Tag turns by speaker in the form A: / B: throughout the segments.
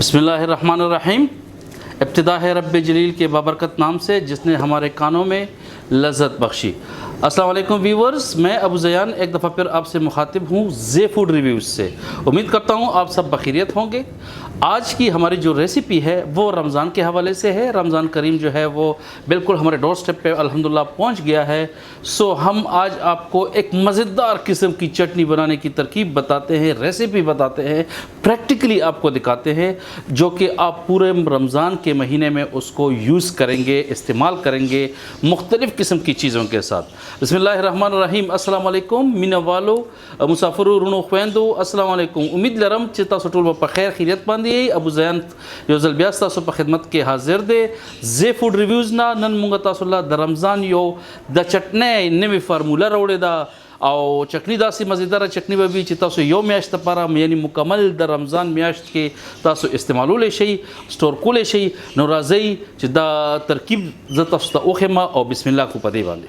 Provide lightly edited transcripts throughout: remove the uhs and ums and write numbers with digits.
A: बिस्मिल्लाहिर्रहमानिर्रहीम। इब्तिदा है रब्ब जलील के बाबरकत नाम से जिसने हमारे कानों में लज़्ज़त बख्शी। अस्सलाम वालेकुम व्यूवर्स, मैं अबू ज़यान एक दफ़ा फिर आपसे मुखातिब हूँ जे फूड रिव्यूज़ से। उम्मीद करता हूँ आप सब बखैरियत होंगे। आज की हमारी जो रेसिपी है वो रमज़ान के हवाले से है। रमज़ान करीम जो है वो बिल्कुल हमारे डोर स्टेप पे अल्हम्दुलिल्लाह पहुँच गया है। सो हम आज आपको एक मज़ेदार किस्म की चटनी बनाने की तरकीब बताते हैं, रेसिपी बताते हैं, प्रैक्टिकली आपको दिखाते हैं, जो कि आप पूरे रमज़ान के महीने में उसको यूज़ करेंगे, इस्तेमाल करेंगे मुख्तलिफ़ किस्म की चीज़ों के साथ। बिस्मिल्लाहिर्रहमानिर्रहीम। अस्सलाम वालेकुम मीना वालो मुसाफिरो रुनो ख्वेंदो अस्सलाम वालेकुम। उम्मीद लरम चिता सटुल पर खैर खैरियत बांधी। अबू ज़यान योजल ब्यास्ता सो पर खिदमत के हाजिर दे जे फूड रिव्यूज़ ना नन मुंगा तासुल्ला द रमज़ान यो द चटने नवी फार्मूला रोड़े दा और चटनी दासी मज़ेदार चटनी भी तासो यो म्याश्त पारा यानी मुकम्मल द रमज़ान म्याश्त के तासो इस्तेमाल ले शई स्टोर को ले शई नौराज़ई द तरकीब जता ओखेमा और बिस्मिल्लाह को पदे बांधे।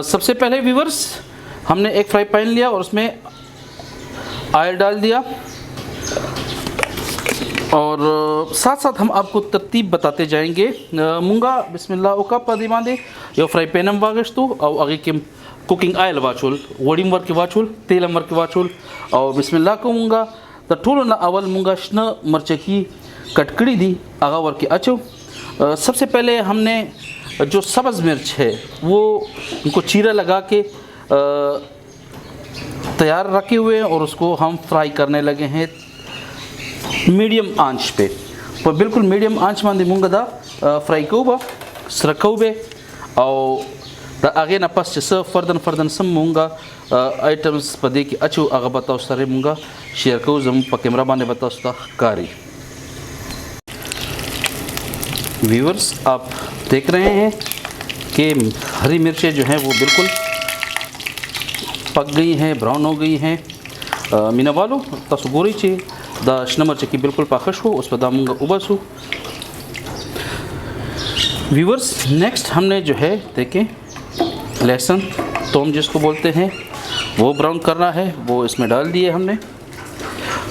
A: सबसे पहले व्यूवर्स हमने एक फ्राई पैन लिया और उसमें ऑयल डाल दिया और साथ साथ हम आपको तरतीब बताते जाएंगे। मुंगा बिस्मिल्लाह ओका पदे बांधे यो फ्राई पैन में वागश्तु और आगे के कुकिंग ऑयल वाचुल वोडिम वर्क वाचुल तेल वर्क वाचुल और बिस्मिल्लाह को मुंगा द ठोलो ना अवल मुंगा शन मर्च की कटकड़ी दी आगा वर्क अचो। सबसे पहले हमने जो सब्ज़ मिर्च है वो उनको चीरा लगा के तैयार रखे हुए हैं और उसको हम फ्राई करने लगे हैं मीडियम आंच पे। पर बिल्कुल मीडियम आंच में मुंगा दा फ्राई को सरकऊ बे और द आगे न पस च फर्दन सम मुंगा आइटम्स पदे की अच्छु आगा बताओ सारे मुंगा शेयर को जम प कैमरा बाने बताओ ता कारी। व्यूअर्स आप देख रहे हैं कि हरी मिर्चें जो हैं वो बिल्कुल पक गई हैं, ब्राउन हो गई हैं। मीना वालो तसु गोरी चे द नमर की बिल्कुल पाखश हो उस पर दामूंगा उबस हो। व्यूअर्स नेक्स्ट हमने जो है देखें लहसुन तोम जिसको बोलते हैं वो ब्राउन करना है, वो इसमें डाल दिए हमने।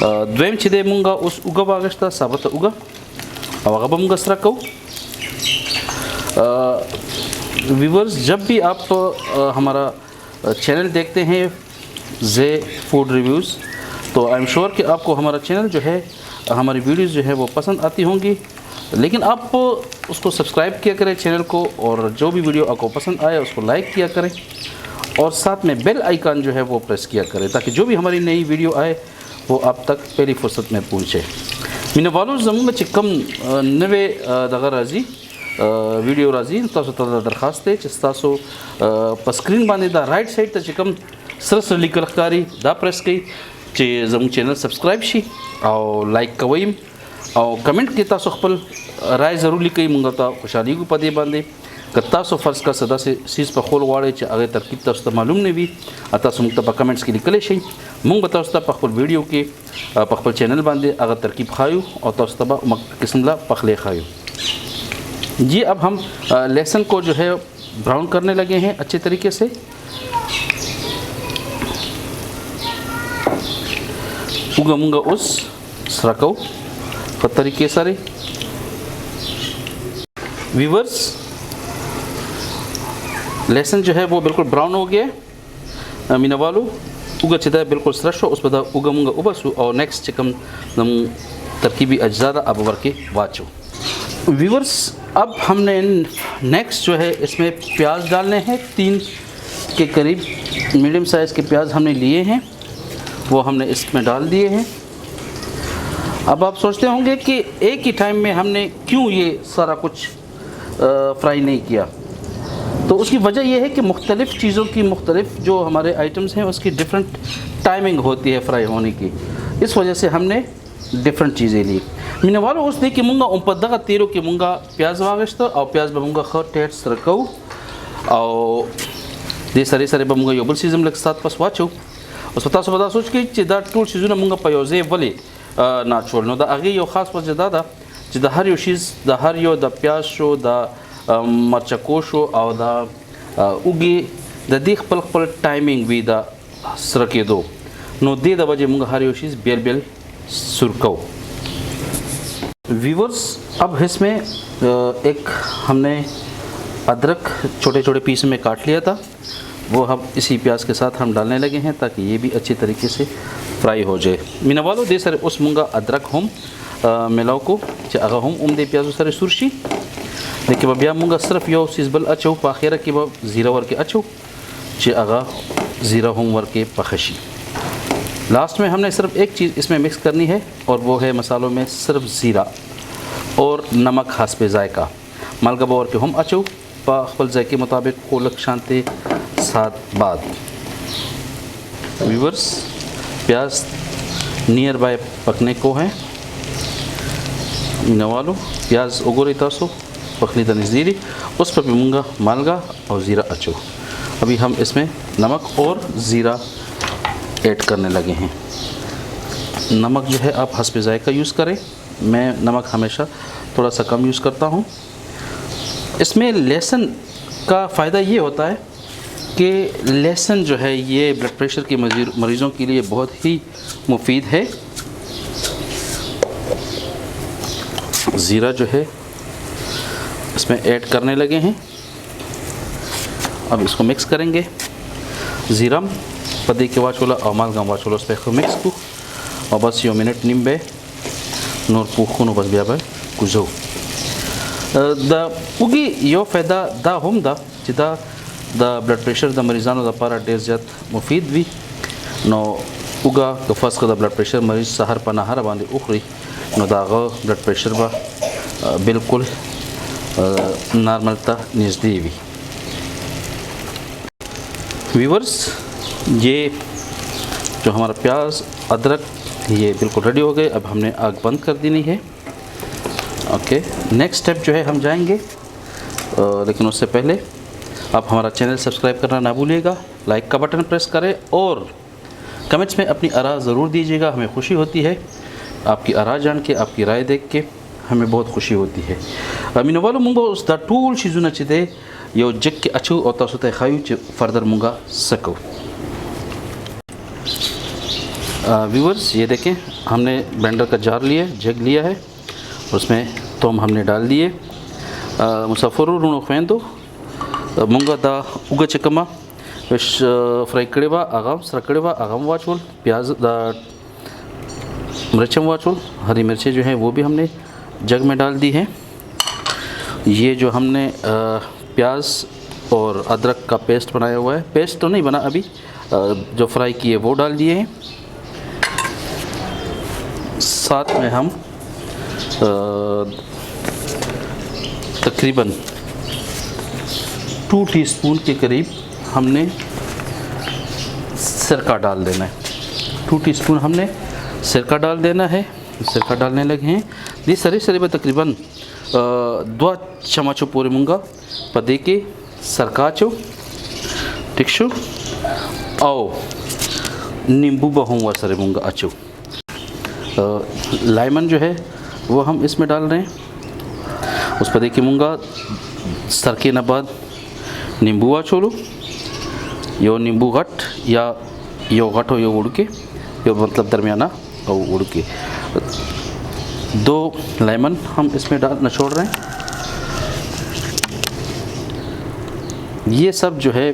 A: द्वेम छिदे मुंगा उस उगा बागश्ता साबत उगा और मुंगा सरको। व्यूअर्स जब भी आप हमारा चैनल देखते हैं जे फूड रिव्यूज़ तो आई एम श्योर कि आपको हमारा चैनल जो है हमारी वीडियोज़ जो है वो पसंद आती होंगी, लेकिन आप उसको सब्सक्राइब किया करें चैनल को और जो भी वीडियो आपको पसंद आए उसको लाइक किया करें और साथ में बेल आइकन जो है वो प्रेस किया करें ताकि जो भी हमारी नई वीडियो आए वो आप तक पहली फुर्सत में पहुँचे। मीना वालों जमूंगा चिकम नवे दगा राजी वीडियो राजी तासो दरखास्त है तासो पर स्क्रीन बांधे दा राइट साइड तक चिकम सरस लिखकारी दा प्रेस कई चे जमू चैनल सब्सक्राइब शी और लाइक कवईम और कमेंट के तासो खपल राय ज़रूर लिखी मुंगा ता खुशहाली को पदे बांधे तासो फ़र्ज़ का सदा से सीज़ पर खोल वाड़े चे आगे तरकीब तासो मालूम ने भी तासो मुंग पर कमेंट्स के निकले शई मुंग बताओ पखल वीडियो के पखल चैनल बांधे अगर तरकीब खायू और तासो तबा किस्मला पखले खायू। जी अब हम लहसुन को जो है ब्राउन करने लगे हैं अच्छे तरीके से। उगा मुंगा उस सरको तरीके सारे। व्यूअर्स लहसुन जो है वो बिल्कुल ब्राउन हो गया मीना वालो उगा चिदा बिल्कुल सरश हो उस पर उगा मुंगा उबसू और नेक्स्ट चिकन तरकीबी अज्जादा अब वर्के वाचो। व्यूअर्स अब हमने नेक्स्ट जो है इसमें प्याज डालने हैं 3 के करीब मीडियम साइज़ के प्याज हमने लिए हैं वो हमने इसमें डाल दिए हैं। अब आप सोचते होंगे कि एक ही टाइम में हमने क्यों ये सारा कुछ फ्राई नहीं किया, तो उसकी वजह यह है कि मुख्तलिफ़ चीज़ों की मुख्तलिफ़ जो हमारे आइटम्स हैं उसकी डिफरेंट टाइमिंग होती है फ्राई होने की, इस वजह से हमने डिफरेंट चीज़ें ली। मीना वालों उस देखिए मुंगा उम्पदा का तेरों के मुंगा प्याज वागश्त और प्याज बमुंगा ख टेट सरकऊ और दे सारे सारे बमुंगा योबल सीजम लग साथ पस वाचो उस बता सोच के चिदा टूल चीज़ों मुंगा पयोजे वले ना छोड़नो दा आगे यो ख़ास वजह दादा चिदा हर यो चीज़ दा हर यो दा प्याज शो दा मरचको शो और दा उगे द देख पल टाइमिंग भी दा सरके दो नो दे द वजह मुंगा हर यो चीज़ बेल बेल सुरको व्यूवर्स, अब इसमें एक हमने अदरक छोटे छोटे पीस में काट लिया था, वो हम इसी प्याज के साथ हम डालने लगे हैं ताकि ये भी अच्छी तरीके से फ्राई हो जाए। मीना वालों दे सर उस मुंगा अदरक हम मिलाओ को अगर हम उमदे प्याजो सर सुरशी देखिए बबिया मुंगा सिर्फ यो सीजबल अच्छो पाखेरा की ज़ीरा वर के अच्छो चे अगा ज़ीरा हम वर के पखशी। लास्ट में हमने सिर्फ एक चीज़ इसमें मिक्स करनी है और वो है मसालों में सिर्फ ज़ीरा और नमक हस्बे जायका मालगा और के हम अच्छो पाखल जायके मुताबिक कोलक शांति साथ बाद। व्यूवर्स, प्याज नियर बाय पकने को है। नवालो प्याज उगोरे तासो पकनी तनज़ीरी उस पर भी मूंगा मालगा और ज़ीरा अच्छो। अभी हम इसमें नमक और ज़ीरा ऐड करने लगे हैं। नमक जो है आप हस्बे जायका यूज़ करें, मैं नमक हमेशा थोड़ा सा कम यूज़ करता हूँ। इसमें लहसुन का फ़ायदा ये होता है कि लहसुन जो है ये ब्लड प्रेशर के मरीज़ों के लिए बहुत ही मुफीद है। ज़ीरा जो है इसमें ऐड करने लगे हैं, अब इसको मिक्स करेंगे। ज़ीरा पदे के वाचोला और मालगा वाचोला उस पर मिक्स को और बस यो मिनट निम्बे नोर पूखो बस ब्या कुजो द उगी यो फ़ायदा दा हम दा जिदा द ब्लड प्रेशर द मरीज़ानों द पारा डेर ज़्यादा मुफीद भी नो उगा गफास का द ब्लड प्रेशर मरीज़ सहर पनाहर बांधे उखरी नो दागा ब्लड प्रेशर बा बिल्कुल नॉर्मलता नज़दीक भी। व्यूवर्स, ये जो हमारा प्याज अदरक ये बिल्कुल रेडी हो गए। अब हमने आग बंद कर देनी है। ओके, नेक्स्ट स्टेप जो है हम जाएंगे, लेकिन उससे पहले आप हमारा चैनल सब्सक्राइब करना ना भूलिएगा, लाइक का बटन प्रेस करें और कमेंट्स में अपनी आरा ज़रूर दीजिएगा। हमें खुशी होती है आपकी आरा जान के, आपकी राय देख के हमें बहुत खुशी होती है। मीनो वालों मुंगो उस द टूल चीज़ों न चिदे यो जग के अच्छू और तसुते खायु च फर्दर मुंगा सको। व्यूवर्स, ये देखें हमने ब्लेंडर का जार लिया, जग लिया है, उसमें तोम हमने डाल दिए। मुसाफिर रूणो फैन दो मुंगा दा उगा चकमा विश फ्राई कड़ेवा आगाम सर कड़ेवा आगाम वाचुल प्याज दा मिर्चम वाचुल हरी मिर्चें जो हैं वो भी हमने जग में डाल दी हैं। ये जो हमने प्याज और अदरक का पेस्ट बनाया हुआ है, पेस्ट तो नहीं बना अभी, जो फ्राई किए वो डाल दिए हैं। साथ में हम तकरीबन 2 टीस्पून के करीब हमने सिरका डाल देना है। 2 टीस्पून हमने सिरका डाल देना है। सिरका डालने लगे हैं। ये सरी सरी में तकरीबन 2 चम्मचों पूरे मूंगा पदे के सरकाचो टिक्शु आओ नींबू बहुआ सरे मूंगा अच्छो। लाइमन जो है वो हम इसमें डाल रहे हैं। उस पदे की मूंगा सरके न बाद नींबू आ छोड़ो, यो नींबू घट या यो घट हो यो उड़ के यो मतलब दरमियाना और उड़ के 2 लेमन हम इसमें निचोड़ रहे हैं। ये सब जो है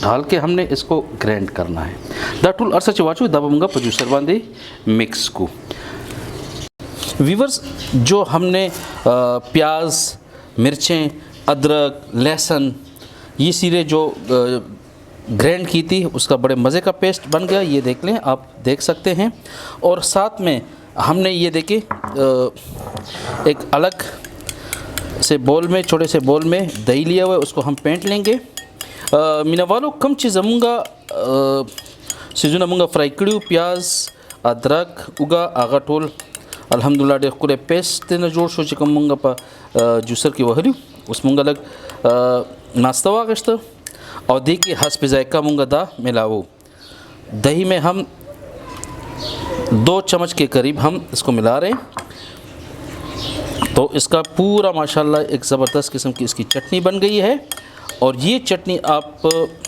A: डाल के हमने इसको ग्राइंड करना है। दाटुल अरसा चवाचू दबाऊंगा प्रोड्यूसर बांधे मिक्स को। व्यूवर्स, जो हमने प्याज मिर्चें अदरक लहसुन ये सीरे जो ग्राइंड की थी उसका बड़े मज़े का पेस्ट बन गया। ये देख लें, आप देख सकते हैं। और साथ में हमने ये देखें एक अलग से बोल में, छोटे से बोल में दही लिया हुआ है, उसको हम पेंट लेंगे। मीना वालों कम चीज़ अमूंगा सीजन अमूंगा फ्राई कड़ियों प्याज अदरक उगा आगा टोल अल्हम्दुलिल्लाह डे कुरे पेस्ट न जोड़ शो चिकम मुंगा पा जूसर की वहरी उस मुंगा लग नाश्ता वागश्त और दी की हंस पे जायका मुंगा दा मिलाओ। दही में हम 2 चम्मच के करीब हम इसको मिला रहे हैं। तो इसका पूरा माशाल्लाह एक ज़बरदस्त किस्म की इसकी चटनी बन गई है। और ये चटनी आप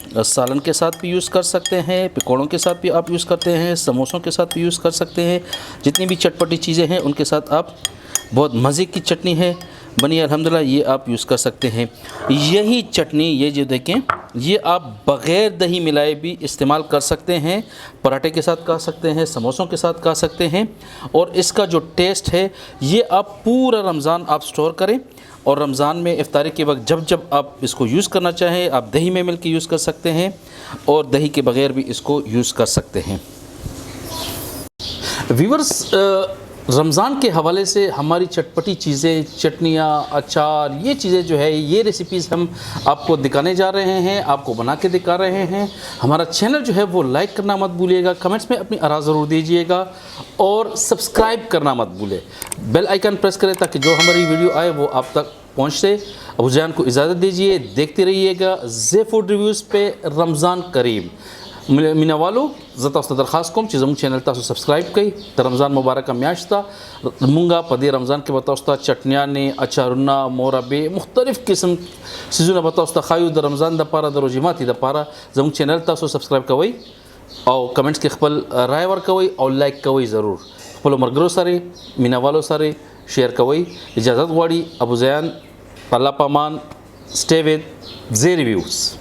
A: सालन के साथ भी यूज़ कर सकते हैं, पकौड़ों के साथ भी आप यूज़ करते हैं, समोसों के साथ भी यूज़ कर सकते हैं। जितनी भी चटपटी चीज़ें हैं उनके साथ आप बहुत मज़े की चटनी है बनी अल्हम्दुलिल्लाह। ये आप यूज़ कर सकते हैं। यही चटनी ये जो देखें, ये आप बग़ैर दही मिलाए भी इस्तेमाल कर सकते हैं। पराठे के साथ खा सकते हैं, समोसों के साथ खा सकते हैं। और इसका जो टेस्ट है ये आप पूरा रमज़ान आप स्टोर करें और रमज़ान में इफ्तारी के वक्त जब जब आप इसको यूज़ करना चाहें आप दही में मिल के यूज़ कर सकते हैं और दही के बग़ैर भी इसको यूज़ कर सकते हैं। व्यूअर्स, रमज़ान के हवाले से हमारी चटपटी चीज़ें, चटनियाँ, अचार, ये चीज़ें जो है ये रेसिपीज़ हम आपको दिखाने जा रहे हैं, आपको बना के दिखा रहे हैं। हमारा चैनल जो है वो लाइक करना मत भूलिएगा, कमेंट्स में अपनी आरा ज़रूर दीजिएगा और सब्सक्राइब करना मत भूलें। बेल आइकन प्रेस करें ताकि जो हमारी वीडियो आए वो आप तक पहुँचे। अबू ज़ैन को इजाज़त दीजिए, देखते रहिएगा ज़े फूड रिव्यूज़ पे। रमज़ान करीम मीना वालों ज़ता दरख्वास्त को चीज़ों चैनल तासो सब्सक्राइब कई तो रमज़ान मुबारक का म्याश्ता मुंगा पदे रमज़ान के बताओस्ता चटनिया ने अचारुना मोरबे मुख्तलिफ़ किस्म सीज़ुना बताओस्ता खायु द रमज़ान द पारा द रोजिमाती द पारा जमु चैनल तासो सब्सक्राइब कवई और कमेंट्स के खपल राय वर कवई और लाइक कवई ज़रूर खपलो मरगरो सारे मीना वालों सारे शेयर कवई। इजाज़त वाड़ी अबू ज़ैन, अल्लाह पामान, स्टे विद ज़े रिव्यूज़।